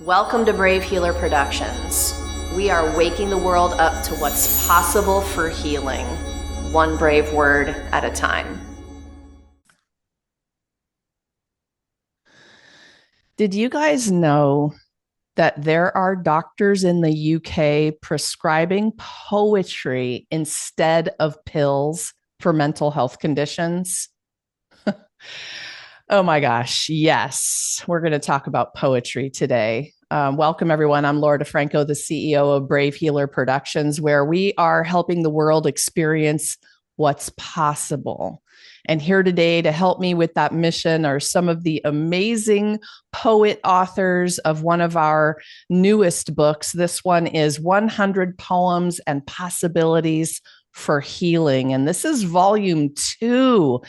Welcome to Brave Healer Productions. We are waking the world up to what's possible for healing, one brave word at a time. Did you guys know that there are doctors in the UK prescribing poetry instead of pills for mental health conditions? Oh my gosh, yes. We're going to talk about poetry today. Welcome, everyone. I'm Laura DeFranco, the CEO of Brave Healer Productions, where we are helping the world experience what's possible. And here today to help me with that mission are some of the amazing poet authors of one of our newest books. This one is 100 Poems and Possibilities for Healing. And this is volume 2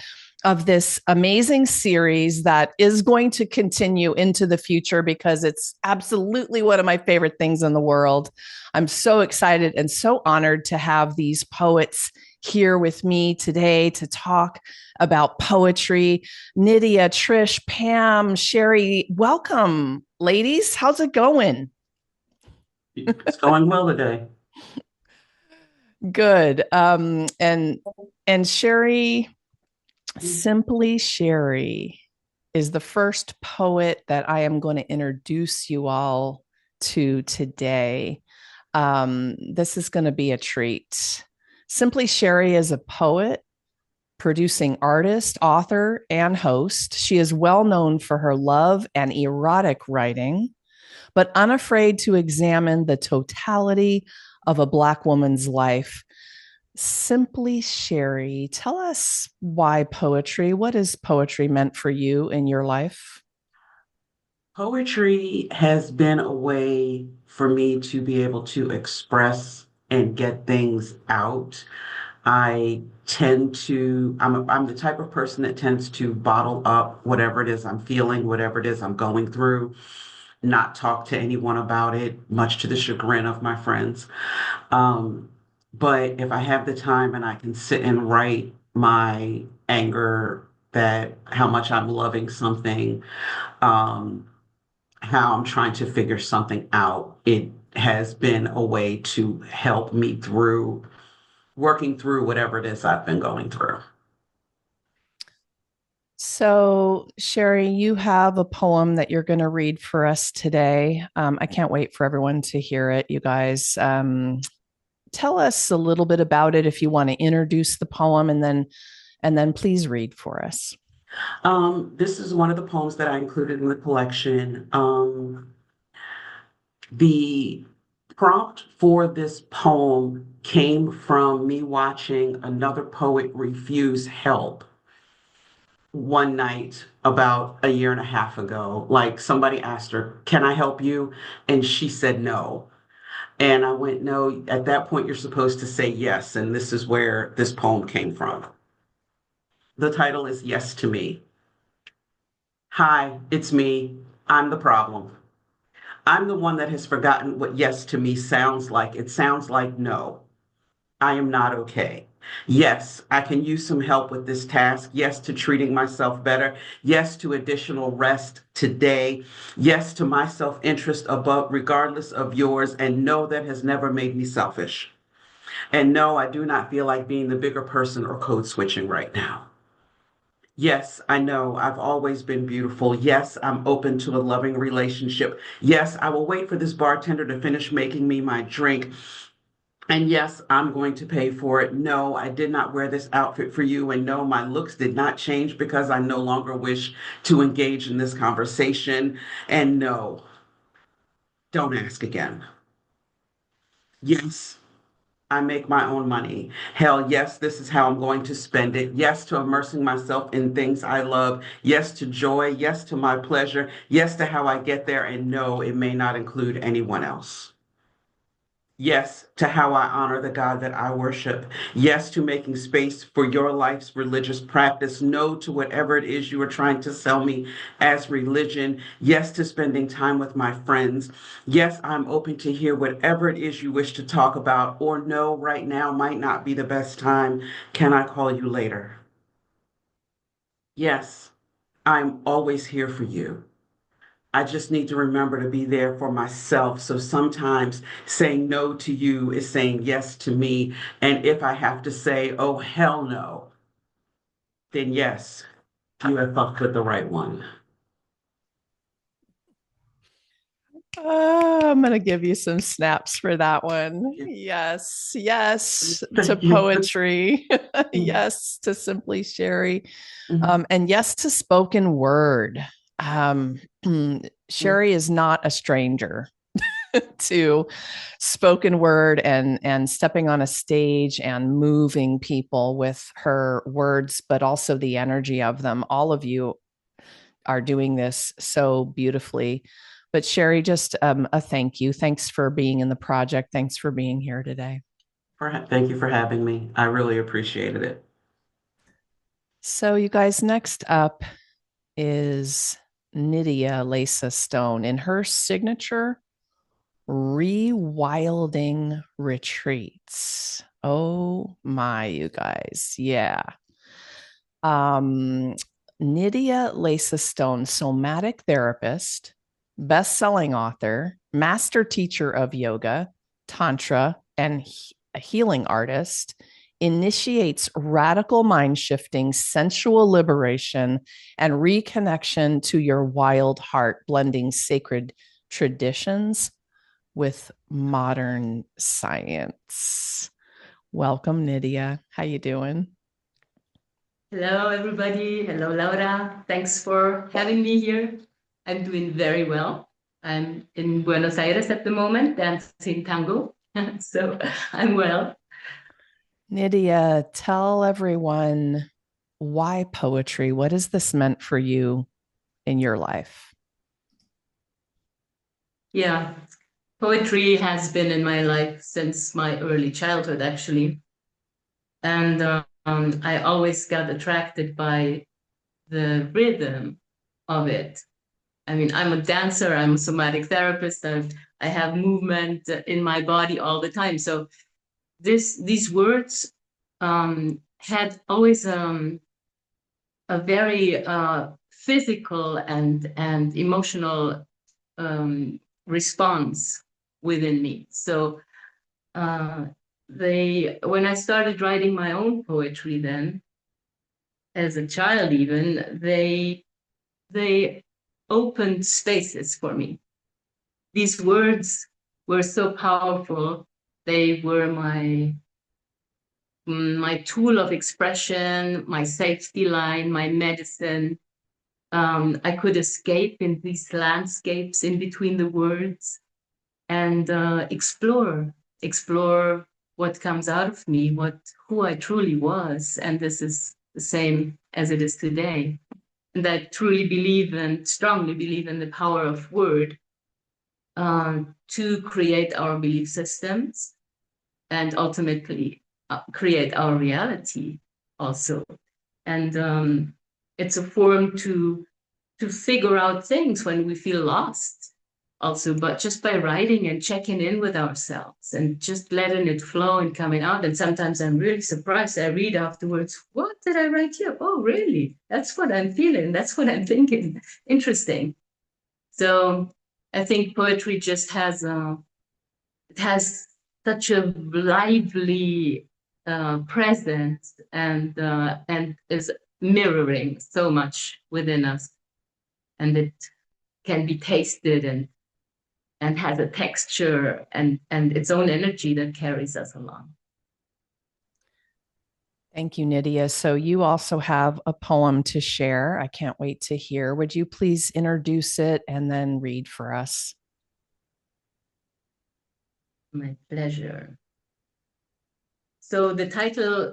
of this amazing series that is going to continue into the future because it's absolutely one of my favorite things in the world. I'm so excited and so honored to have these poets here with me today to talk about poetry. Nydia, Trish, Pam, Sherry, welcome, ladies. How's it going? It's going well today. Good. And Sherry, Simply Sherry is the first poet that I am going to introduce you all to today. This is going to be a treat. Simply Sherry is a poet, producing artist, author, and host. She is well known for her love and erotic writing, but unafraid to examine the totality of a Black woman's life. Simply Sherry, tell us why poetry. What is poetry meant for you in your life? Poetry has been a way for me to be able to express and get things out. I'm the type of person that tends to bottle up whatever it is I'm feeling, whatever it is I'm going through, not talk to anyone about it, much to the chagrin of my friends. Um, but if I have the time and I can sit and write my anger, that how much I'm loving something, um, how I'm trying to figure something out, it has been a way to help me through working through whatever it is I've been going through. So, Sherry, you have a poem that you're going to read for us today. I can't wait for everyone to hear it, you guys. Tell us a little bit about it if you want to introduce the poem, and then please read for us. This is one of the poems that I included in the collection. The prompt for this poem came from me watching another poet refuse help one night about a year and a half ago. Like somebody asked her, "Can I help you?" And she said no. And I went, "No, at that point, you're supposed to say yes." And this is where this poem came from. The title is Yes to Me. Hi, it's me. I'm the problem. I'm the one that has forgotten what yes to me sounds like. It sounds like no. I am not okay. Yes, I can use some help with this task. Yes, to treating myself better. Yes, to additional rest today. Yes, to my self interest above, regardless of yours. And no, that has never made me selfish. And no, I do not feel like being the bigger person or code switching right now. Yes, I know I've always been beautiful. Yes, I'm open to a loving relationship. Yes, I will wait for this bartender to finish making me my drink. And yes, I'm going to pay for it. No, I did not wear this outfit for you. And no, my looks did not change because I no longer wish to engage in this conversation. And no, don't ask again. Yes, I make my own money. Hell, yes, this is how I'm going to spend it. Yes, to immersing myself in things I love. Yes, to joy. Yes, to my pleasure. Yes, to how I get there. And no, it may not include anyone else. Yes, to how I honor the God that I worship. Yes, to making space for your life's religious practice. No to whatever it is you are trying to sell me as religion. Yes, to spending time with my friends. Yes, I'm open to hear whatever it is you wish to talk about. Or no, right now might not be the best time. Can I call you later? Yes, I'm always here for you. I just need to remember to be there for myself. So sometimes saying no to you is saying yes to me. And if I have to say, oh, hell no, then yes, you have fucked with the right one. I'm going to give you some snaps for that one. Yes. Yes to Thank you. poetry. Yes to Simply Sherry. Mhm. And yes to spoken word. Um, Sherry is not a stranger to spoken word and stepping on a stage and moving people with her words, but also the energy of them. All of you are doing this so beautifully. But Sherry, just a thank you. Thanks for being in the project. Thanks for being here today. Thank you for having me. I really appreciated it. So, you guys, next up is Nydia Lesa Stone in her signature rewilding retreats. Oh my, you guys. Yeah. Nydia Lesa Stone, somatic therapist, best-selling author, master teacher of yoga, tantra, and a healing artist, initiates radical mind shifting, sensual liberation, and reconnection to your wild heart, blending sacred traditions with modern science. Welcome, Nydia. How you doing? Hello, everybody. Hello, Laura. Thanks for having me here. I'm doing very well. I'm in Buenos Aires at the moment, dancing tango. So I'm well. Nydia, tell everyone why poetry? What has this meant for you in your life? Yeah, poetry has been in my life since my early childhood, actually. And I always got attracted by the rhythm of it. I mean, I'm a dancer, I'm a somatic therapist, I have movement in my body all the time. So these words had always a very physical and emotional response within me. So when I started writing my own poetry, then as a child, even they opened spaces for me. These words were so powerful. They were my tool of expression, my safety line, my medicine. I could escape in these landscapes in between the words and explore what comes out of me, who I truly was. And this is the same as it is today. And I truly believe and strongly believe in the power of word to create our belief systems and ultimately create our reality also. And it's a form to figure out things when we feel lost also, but just by writing and checking in with ourselves and just letting it flow and coming out. And sometimes I'm really surprised. I read afterwards, what did I write here? Oh, really? That's what I'm feeling. That's what I'm thinking. Interesting. So I think poetry just has it has such a lively presence and is mirroring so much within us, and it can be tasted and has a texture and its own energy that carries us along. Thank you, Nydia. So you also have a poem to share. I can't wait to hear. Would you please introduce it and then read for us? My pleasure. So the title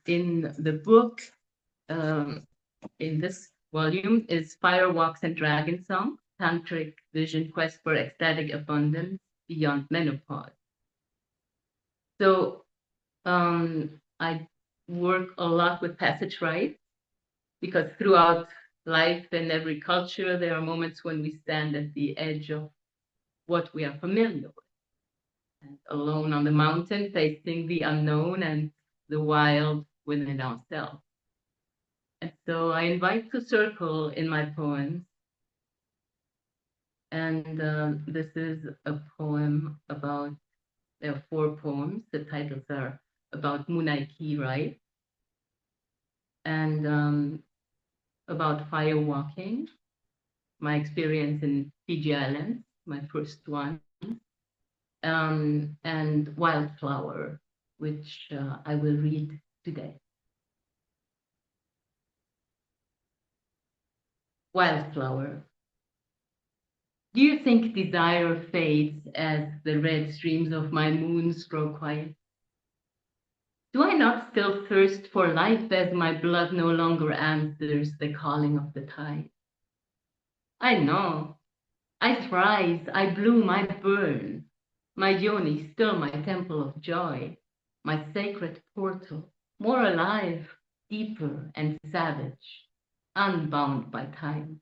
in the book, in this volume, is Fire Walks and Dragon Song, Tantric Vision Quest for Ecstatic Abundance Beyond Menopause. So I work a lot with passage rites because throughout life and every culture, there are moments when we stand at the edge of what we are familiar with. And alone on the mountain, facing the unknown and the wild within ourselves. And so I invite to circle in my poems And this is a poem about, there are 4 poems. The titles are about Munaiki, right? And about fire walking, my experience in Fiji Islands, my first one, and Wildflower, which I will read today. Wildflower. Do you think desire fades as the red streams of my moons grow quiet? Do I not still thirst for life as my blood no longer answers the calling of the tide? I know. I thrive, I bloom, I burn. My yoni still my temple of joy, my sacred portal, more alive, deeper and savage, unbound by time.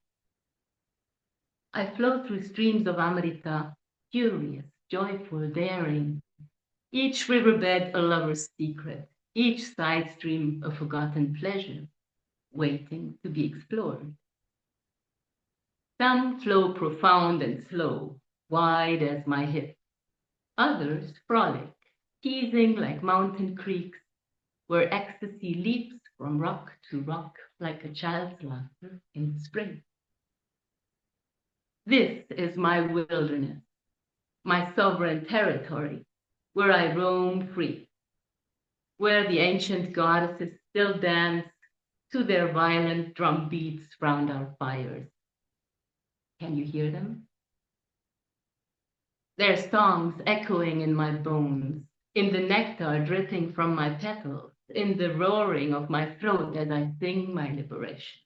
I flow through streams of Amrita, curious, joyful, daring. Each riverbed a lover's secret, each side stream a forgotten pleasure, waiting to be explored. Some flow profound and slow, wide as my hip. Others frolic, teasing like mountain creeks, where ecstasy leaps from rock to rock like a child's laughter in spring. This is my wilderness, my sovereign territory, where I roam free, where the ancient goddesses still dance to their violent drum beats round our fires. Can you hear them? Their songs echoing in my bones, in the nectar dripping from my petals, in the roaring of my throat as I sing my liberation.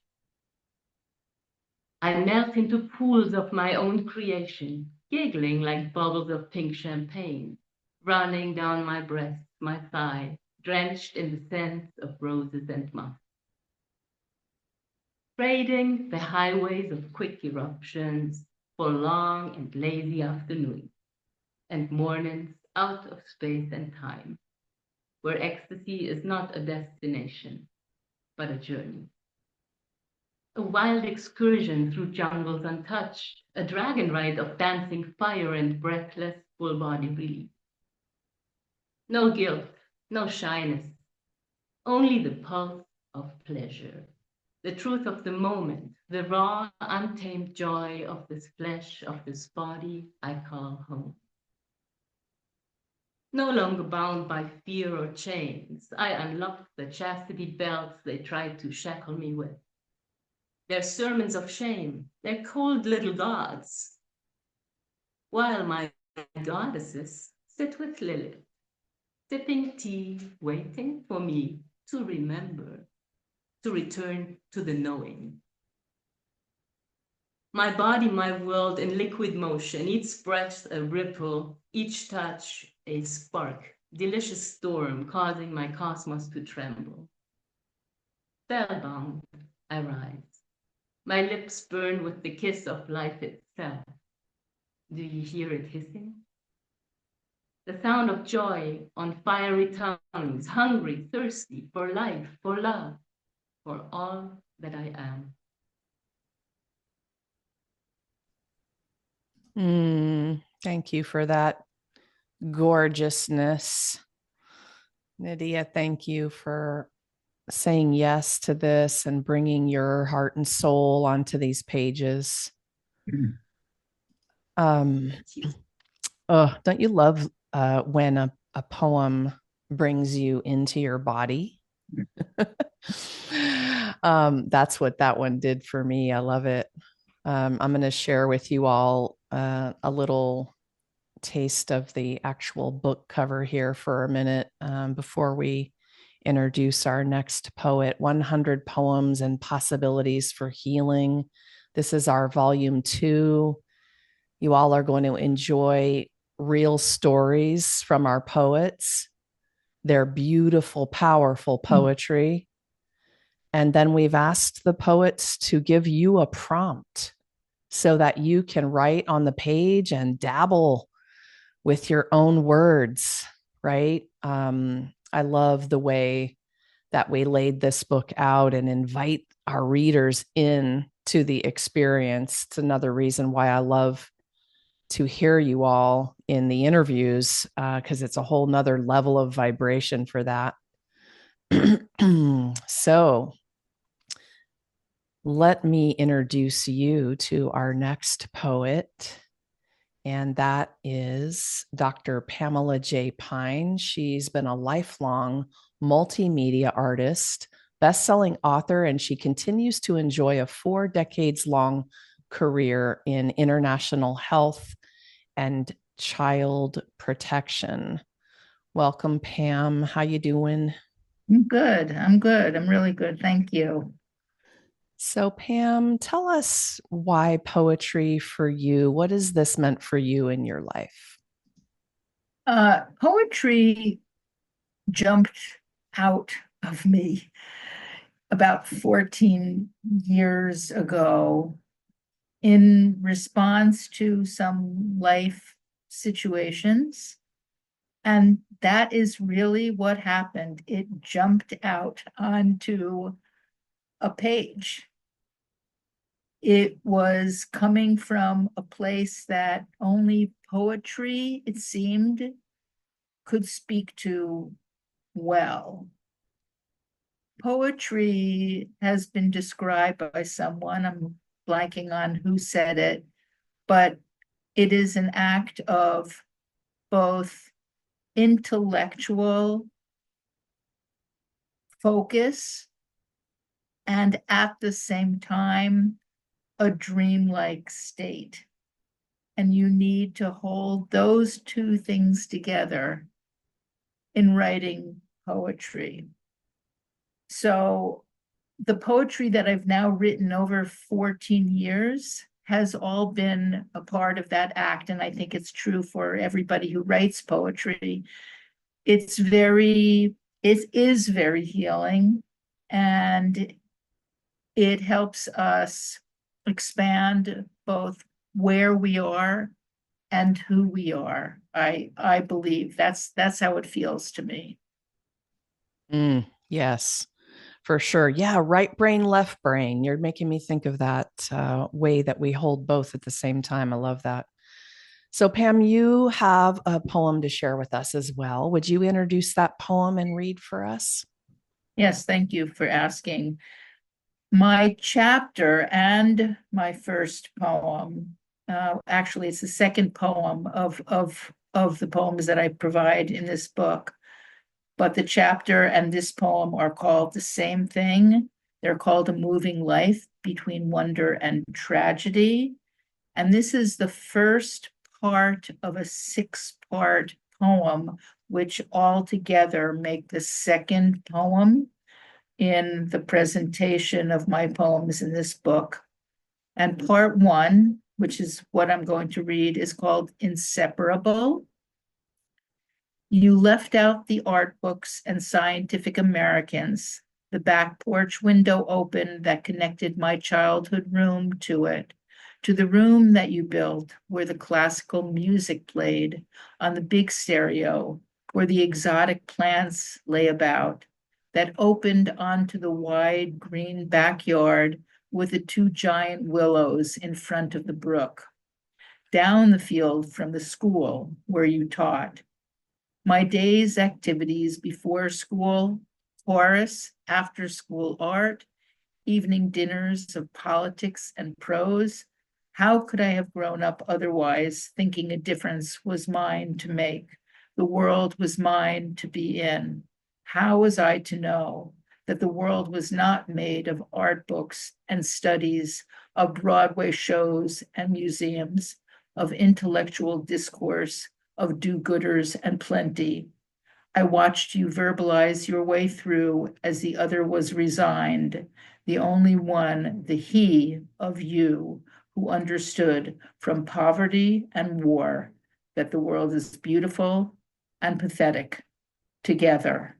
I melt into pools of my own creation, giggling like bubbles of pink champagne, running down my breast, my thigh, drenched in the scent of roses and musk. Trading the highways of quick eruptions for long and lazy afternoons and mornings out of space and time, where ecstasy is not a destination, but a journey. A wild excursion through jungles untouched, a dragon ride of dancing fire and breathless full body relief. No guilt, no shyness, only the pulse of pleasure, the truth of the moment, the raw, untamed joy of this flesh, of this body I call home. No longer bound by fear or chains, I unlocked the chastity belts they tried to shackle me with. Their sermons of shame, their cold little gods, while my goddesses sit with Lilith, sipping tea, waiting for me to remember, to return to the knowing. My body, my world in liquid motion, each breath a ripple, each touch a spark, delicious storm causing my cosmos to tremble. Spellbound, I rise. My lips burn with the kiss of life itself. Do you hear it hissing? The sound of joy on fiery tongues, hungry, thirsty for life, for love, for all that I am. Thank you for that gorgeousness. Nydia, thank you for saying yes to this and bringing your heart and soul onto these pages. Don't you love when a poem brings you into your body? That's what that one did for me. I love it. I'm going to share with you all a little taste of the actual book cover here for a minute before we introduce our next poet. 100 Poems and Possibilities for Healing. This is our volume 2. You all are going to enjoy real stories from our poets, their beautiful, powerful poetry. And then we've asked the poets to give you a prompt so that you can write on the page and dabble with your own words, right? I love the way that we laid this book out and invite our readers in to the experience. It's another reason why I love to hear you all in the interviews because it's a whole nother level of vibration for that. So let me introduce you to our next poet, and that is Dr. Pamela J. Pine. She's been a lifelong multimedia artist, best-selling author, and she continues to enjoy a 4 decades-long career in international health and child protection. Welcome, Pam. How you doing? I'm good. I'm good. I'm really good. Thank you. So, Pam, tell us why poetry for you. What has this meant for you in your life? Poetry jumped out of me about 14 years ago in response to some life situations. And that is really what happened. It jumped out onto a page. It was coming from a place that only poetry, it seemed, could speak to well. Poetry has been described by someone, I'm blanking on who said it, but it is an act of both intellectual focus and at the same time, a dreamlike state. And you need to hold those two things together in writing poetry. So the poetry that I've now written over 14 years has all been a part of that act. And I think it's true for everybody who writes poetry. It is very healing, and it helps us expand both where we are and who we are. I believe that's how it feels to me. Yes, for sure. Yeah, right brain, left brain. You're making me think of that way that we hold both at the same time. I love that. So, Pam, you have a poem to share with us as well. Would you introduce that poem and read for us? Yes, thank you for asking. My chapter and my first poem, actually, it's the second poem of the poems that I provide in this book. But the chapter and this poem are called the same thing. They're called A Moving Life Between Wonder and Tragedy. And this is the first part of a 6-part poem, which all together make the second poem in the presentation of my poems in this book. And part 1, which is what I'm going to read, is called Inseparable. You left out the art books and Scientific Americans, the back porch window open that connected my childhood room to it, to the room that you built where the classical music played on the big stereo, where the exotic plants lay about, that opened onto the wide green backyard with the 2 giant willows in front of the brook, down the field from the school where you taught. My day's activities before school, chorus, after school art, evening dinners of politics and prose. How could I have grown up otherwise, thinking a difference was mine to make? The world was mine to be in. How was I to know that the world was not made of art books and studies, of Broadway shows and museums, of intellectual discourse, of do-gooders and plenty? I watched you verbalize your way through as the other was resigned, the only one, the he of you, who understood from poverty and war that the world is beautiful and pathetic together.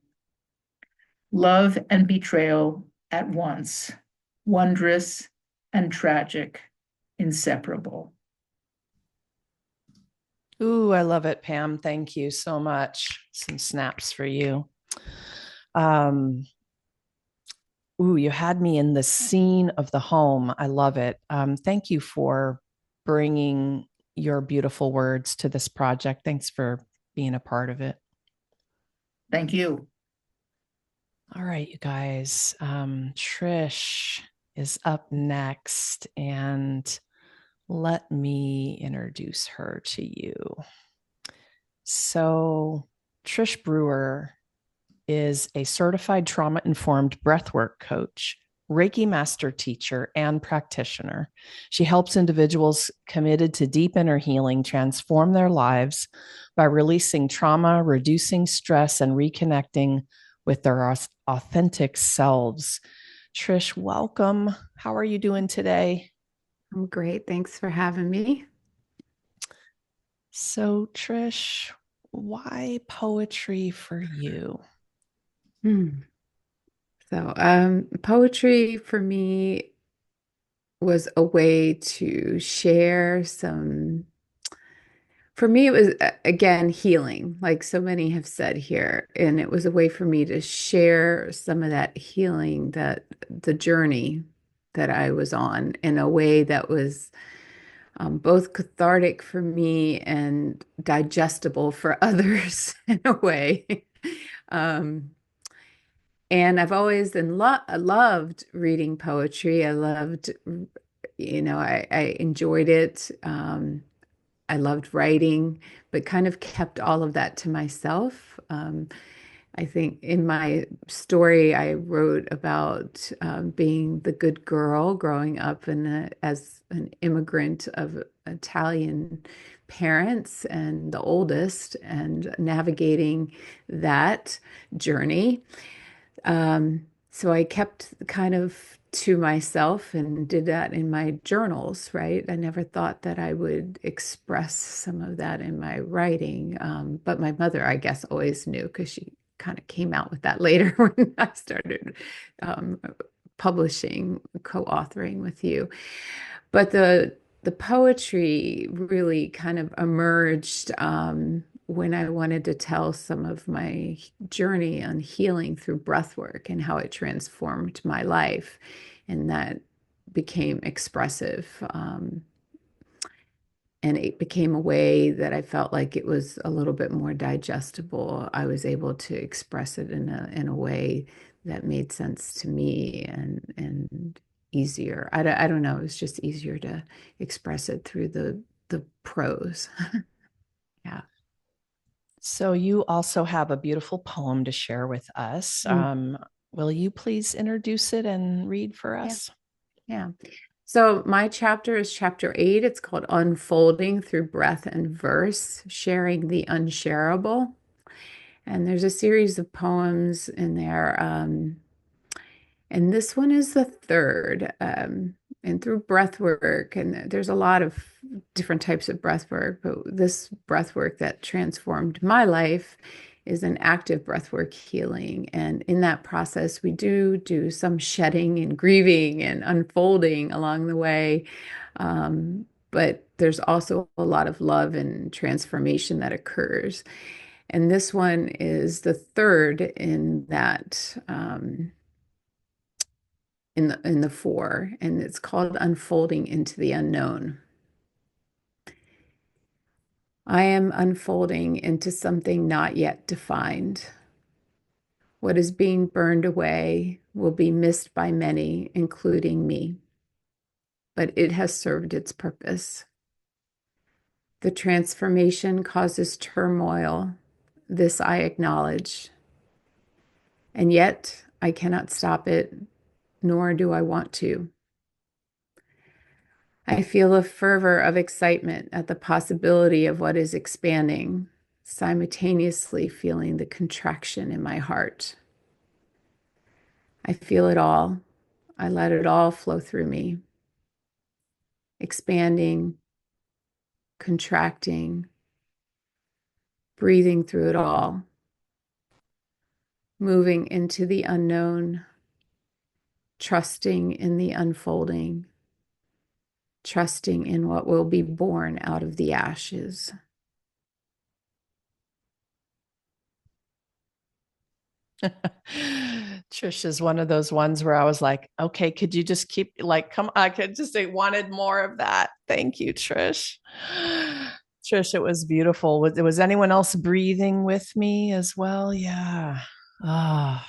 Love and betrayal at once, wondrous and tragic, inseparable. Ooh, I love it, Pam. Thank you so much. Some snaps for you. Ooh, you had me in the scene of the home. I love it. Thank you for bringing your beautiful words to this project. Thanks for being a part of it. Thank you. All right, you guys. Trish is up next, and let me introduce her to you. So, Trish Brewer is a certified trauma-informed breathwork coach, Reiki master teacher, and practitioner. She helps individuals committed to deep inner healing transform their lives by releasing trauma, reducing stress, and reconnecting with their authentic selves. Trish, welcome. How are you doing today? I'm great. Thanks for having me. So, Trish, why poetry for you? Poetry for me was a way to share some, for me, it was again healing, like so many have said here. And it was a way for me to share some of that healing, that the journey that I was on, in a way that was both cathartic for me and digestible for others in a way. And I've always loved reading poetry. I loved, I enjoyed it. I loved writing, but kind of kept all of that to myself. I think in my story, I wrote about being the good girl growing up as an immigrant of Italian parents and the oldest, and navigating that journey. So I kept kind of to myself and did that in my journals, right? I never thought that I would express some of that in my writing. But my mother, I guess, always knew, because she kind of came out with that later when I started publishing, co-authoring with you. But the poetry really kind of emerged when I wanted to tell some of my journey on healing through breathwork and how it transformed my life. And that became expressive. And it became a way that I felt like it was a little bit more digestible. I was able to express it in a way that made sense to me and easier. I don't know. It was just easier to express it through the prose. Yeah. So you also have a beautiful poem to share with us. Will you please introduce it and read for us? Yeah. So my chapter is chapter 8. It's called Unfolding Through Breath and Verse, Sharing the Unshareable. And there's a series of poems in there. And this one is the third. And through breath work, and there's a lot of different types of breath work, but this breath work that transformed my life is an active breath work healing. And in that process, we do some shedding and grieving and unfolding along the way. But there's also a lot of love and transformation that occurs. And this one is the third in that, in the four, and it's called Unfolding into the Unknown. I am unfolding into something not yet defined. What is being burned away will be missed by many, including me. But it has served its purpose. The transformation causes turmoil. This I acknowledge. And yet I cannot stop it, nor do I want to. I feel a fervor of excitement at the possibility of what is expanding, simultaneously feeling the contraction in my heart. I feel it all. I let it all flow through me, expanding, contracting, breathing through it all, moving into the unknown, trusting in the unfolding, trusting in what will be born out of the ashes. Trish is one of those ones where I was like, okay, could you just keep like, come, I could just say wanted more of that. Thank you, Trish. Trish, it was beautiful. Was anyone else breathing with me as well? Yeah. Ah,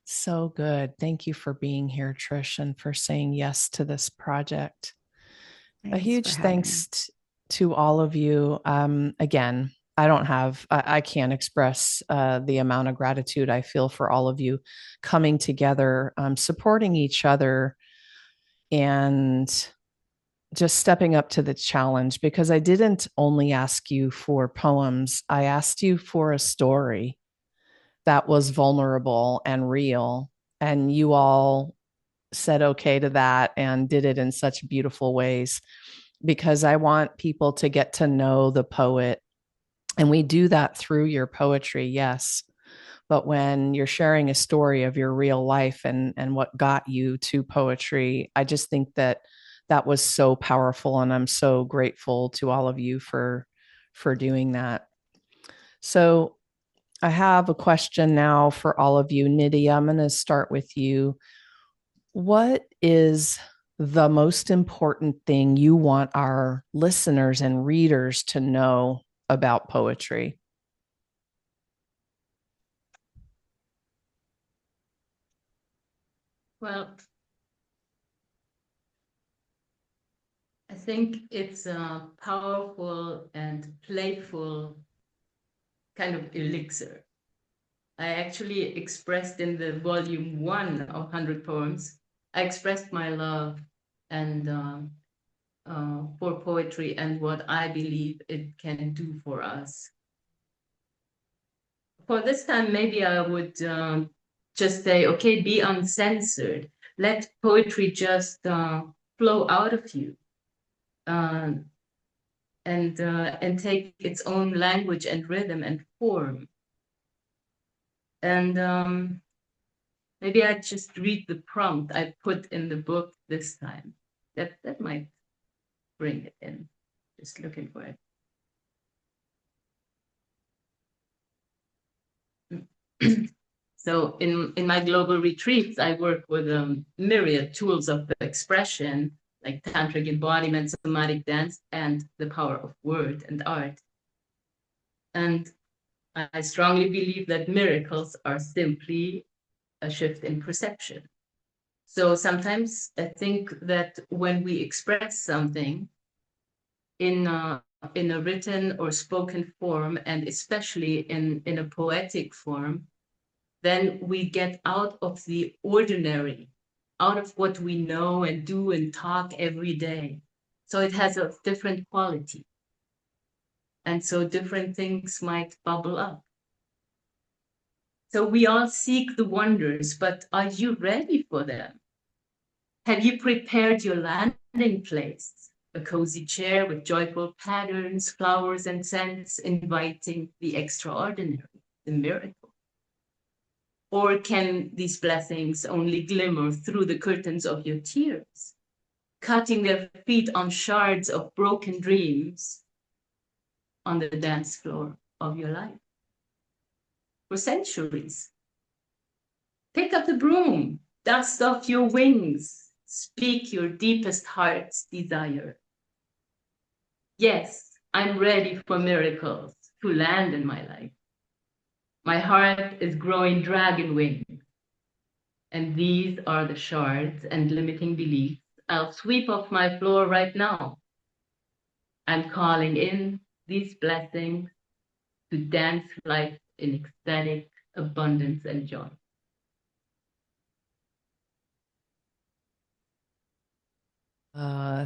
so good. Thank you for being here, Trish, and for saying yes to this project. A Thanks huge for having me. thanks to all of you. Again, I can't express the amount of gratitude I feel for all of you coming together, supporting each other, and just stepping up to the challenge, because I didn't only ask you for poems, I asked you for a story that was vulnerable and real. And you all said okay to that and did it in such beautiful ways, because I want people to get to know the poet. And we do that through your poetry, yes. But when you're sharing a story of your real life and what got you to poetry, I just think that that was so powerful. And I'm so grateful to all of you for doing that. So I have a question now for all of you. Nydia, I'm going to start with you. What is the most important thing you want our listeners and readers to know about poetry? Well, I think it's a powerful and playful kind of elixir. I actually expressed in the volume 1 of 100 Poems, I expressed my love and for poetry and what I believe it can do for us. For this time, maybe I would just say, okay, be uncensored. Let poetry just flow out of you. And take its own language and rhythm and form. And maybe I just read the prompt I put in the book this time. That might bring it in. Just looking for it. So in my global retreats, I work with myriad tools of expression, like tantric embodiment, somatic dance, and the power of word and art. And I strongly believe that miracles are simply a shift in perception. So sometimes I think that when we express something in a written or spoken form, and especially in a poetic form, then we get out of the ordinary, out of what we know and do and talk every day. So it has a different quality. And so different things might bubble up. So we all seek the wonders, but are you ready for them? Have you prepared your landing place? A cozy chair with joyful patterns, flowers, and scents, inviting the extraordinary, the miracle? Or can these blessings only glimmer through the curtains of your tears, cutting their feet on shards of broken dreams on the dance floor of your life? For centuries, pick up the broom, dust off your wings, speak your deepest heart's desire. Yes, I'm ready for miracles to land in my life. My heart is growing dragon wings. And these are the shards and limiting beliefs I'll sweep off my floor right now. I'm calling in these blessings to dance life in ecstatic abundance and joy.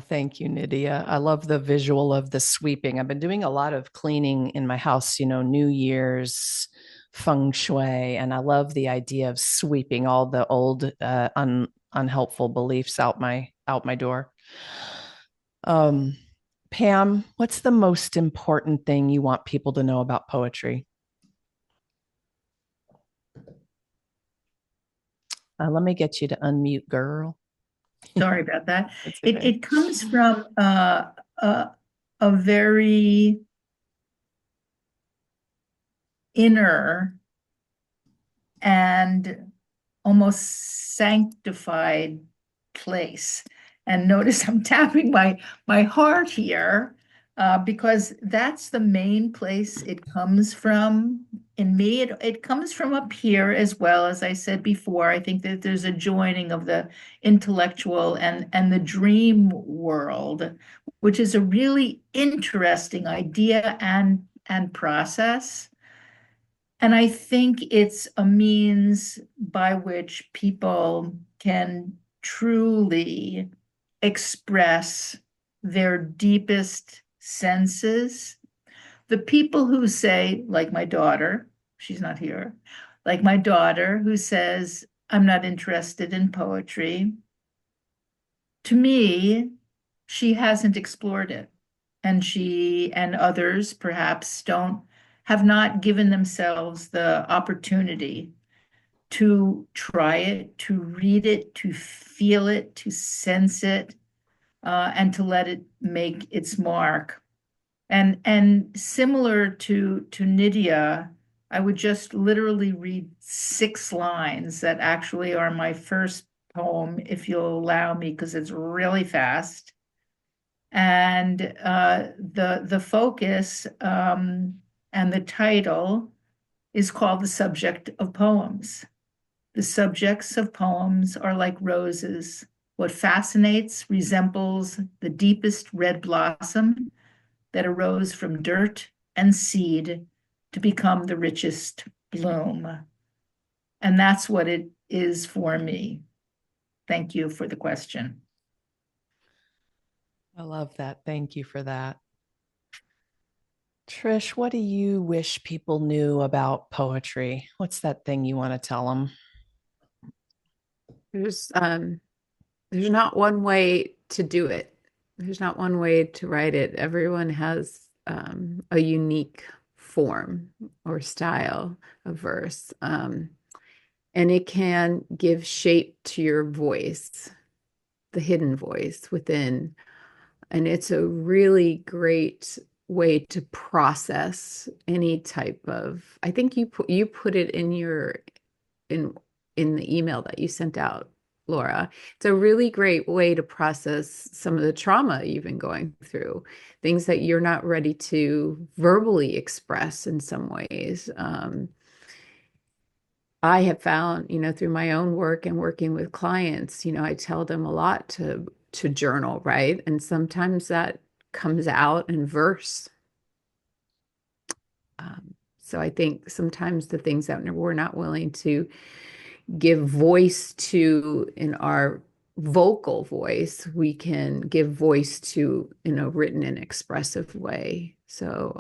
Thank you, Nydia. I love the visual of the sweeping. I've been doing a lot of cleaning in my house, New Year's, feng shui, and I love the idea of sweeping all the old unhelpful beliefs out my door. Pam, what's the most important thing you want people to know about poetry? Let me get you to unmute, girl. Sorry about that. Okay. It comes from a very inner and almost sanctified place. And notice I'm tapping my heart here, because that's the main place it comes from. In me, it comes from up here as well. As I said before, I think that there's a joining of the intellectual and the dream world, which is a really interesting idea and process. And I think it's a means by which people can truly express their deepest senses. The people who say, like my daughter, she's not here, like my daughter who says, I'm not interested in poetry. To me, she hasn't explored it. And she and others perhaps have not given themselves the opportunity to try it, to read it, to feel it, to sense it, and to let it make its mark. And similar to Nydia, I would just literally read 6 lines that actually are my first poem, if you'll allow me, because it's really fast. And the focus and the title is called The Subject of Poems. The subjects of poems are like roses. What fascinates resembles the deepest red blossom that arose from dirt and seed to become the richest bloom. And that's what it is for me. Thank you for the question. I love that. Thank you for that. Trish, what do you wish people knew about poetry? What's that thing you want to tell them? There's not one way to do it. There's not one way to write it. Everyone has a unique form or style of verse. And it can give shape to your voice, the hidden voice within. And it's a really great way to process any type of, I think you put it in the email that you sent out, Laura. It's a really great way to process some of the trauma you've been going through, things that you're not ready to verbally express in some ways. I have found, through my own work and working with clients, I tell them a lot to journal, right? And sometimes that comes out in verse. So I think sometimes the things that we're not willing to give voice to in our vocal voice, we can give voice to in a written and expressive way. So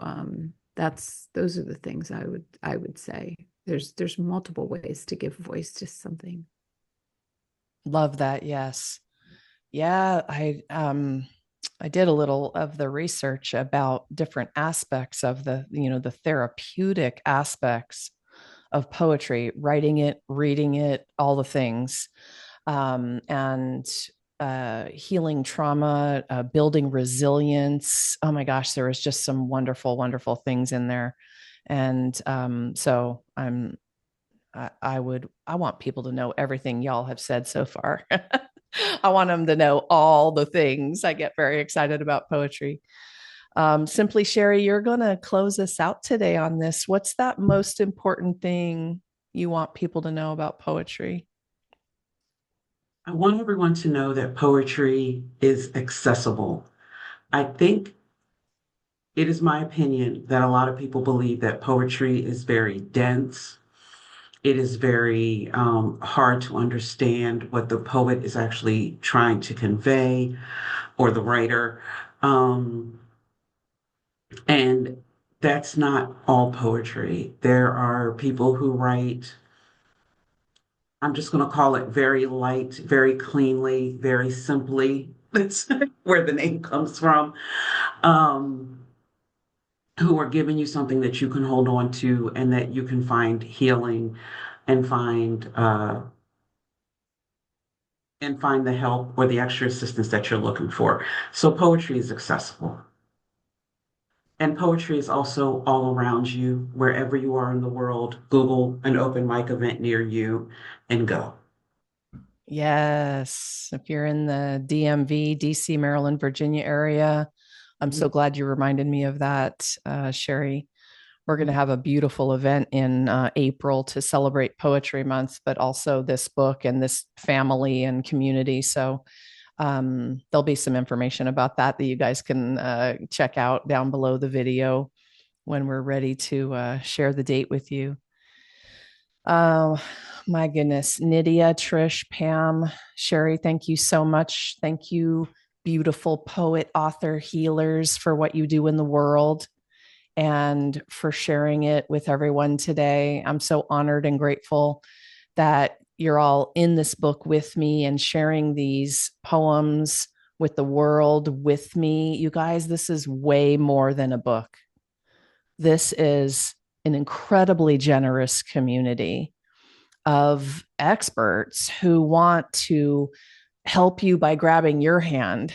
those are the things I would say. There's multiple ways to give voice to something. Love that. Yes. Yeah, I did a little of the research about different aspects of the therapeutic aspects of poetry, writing it, reading it, all the things, and healing trauma, building resilience. Oh my gosh, there was just some wonderful, wonderful things in there. And so I want people to know everything y'all have said so far. I want them to know all the things. I get very excited about poetry. Simply Sherry, you're going to close us out today on this. What's that most important thing you want people to know about poetry? I want everyone to know that poetry is accessible. I think it is my opinion that a lot of people believe that poetry is very dense. It is very hard to understand what the poet is actually trying to convey, or the writer. And that's not all poetry. There are people who write, I'm just going to call it very light, very cleanly, very simply. That's where the name comes from. Who are giving you something that you can hold on to and that you can find healing and find the help or the extra assistance that you're looking for. So poetry is accessible. And poetry is also all around you, wherever you are in the world. Google an open mic event near you and go. Yes. If you're in the DMV, DC, Maryland, Virginia area, I'm so glad you reminded me of that, Sherry. We're going to have a beautiful event in April to celebrate Poetry Month, but also this book and this family and community. So there'll be some information about that you guys can check out down below the video when we're ready to share the date with you. Oh, my goodness. Nydia, Trish, Pam, Sherry, thank you so much. Thank you, beautiful poet, author, healers, for what you do in the world and for sharing it with everyone today. I'm so honored and grateful that you're all in this book with me and sharing these poems with the world with me. You guys, this is way more than a book. This is an incredibly generous community of experts who want to help you by grabbing your hand.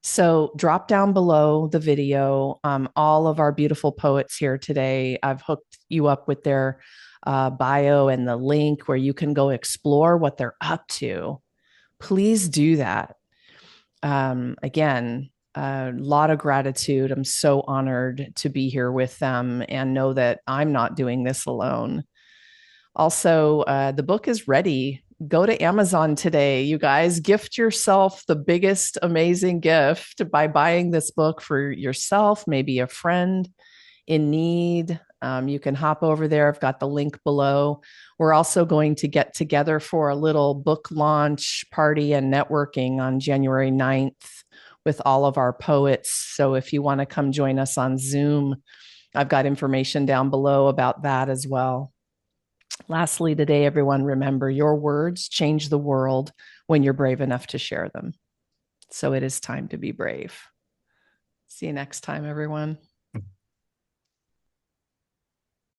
So drop down below the video. All of our beautiful poets here today, I've hooked you up with their bio and the link where you can go explore what they're up to. Please do that. Again, a lot of gratitude. I'm so honored to be here with them and know that I'm not doing this alone. Also, the book is ready. Go to Amazon today, you guys. Gift yourself the biggest, amazing gift by buying this book for yourself, maybe a friend in need. You can hop over there. I've got the link below. We're also going to get together for a little book launch party and networking on January 9th with all of our poets. So if you want to come join us on Zoom, I've got information down below about that as well. Lastly, today, everyone, remember your words change the world when you're brave enough to share them. So it is time to be brave. See you next time, everyone.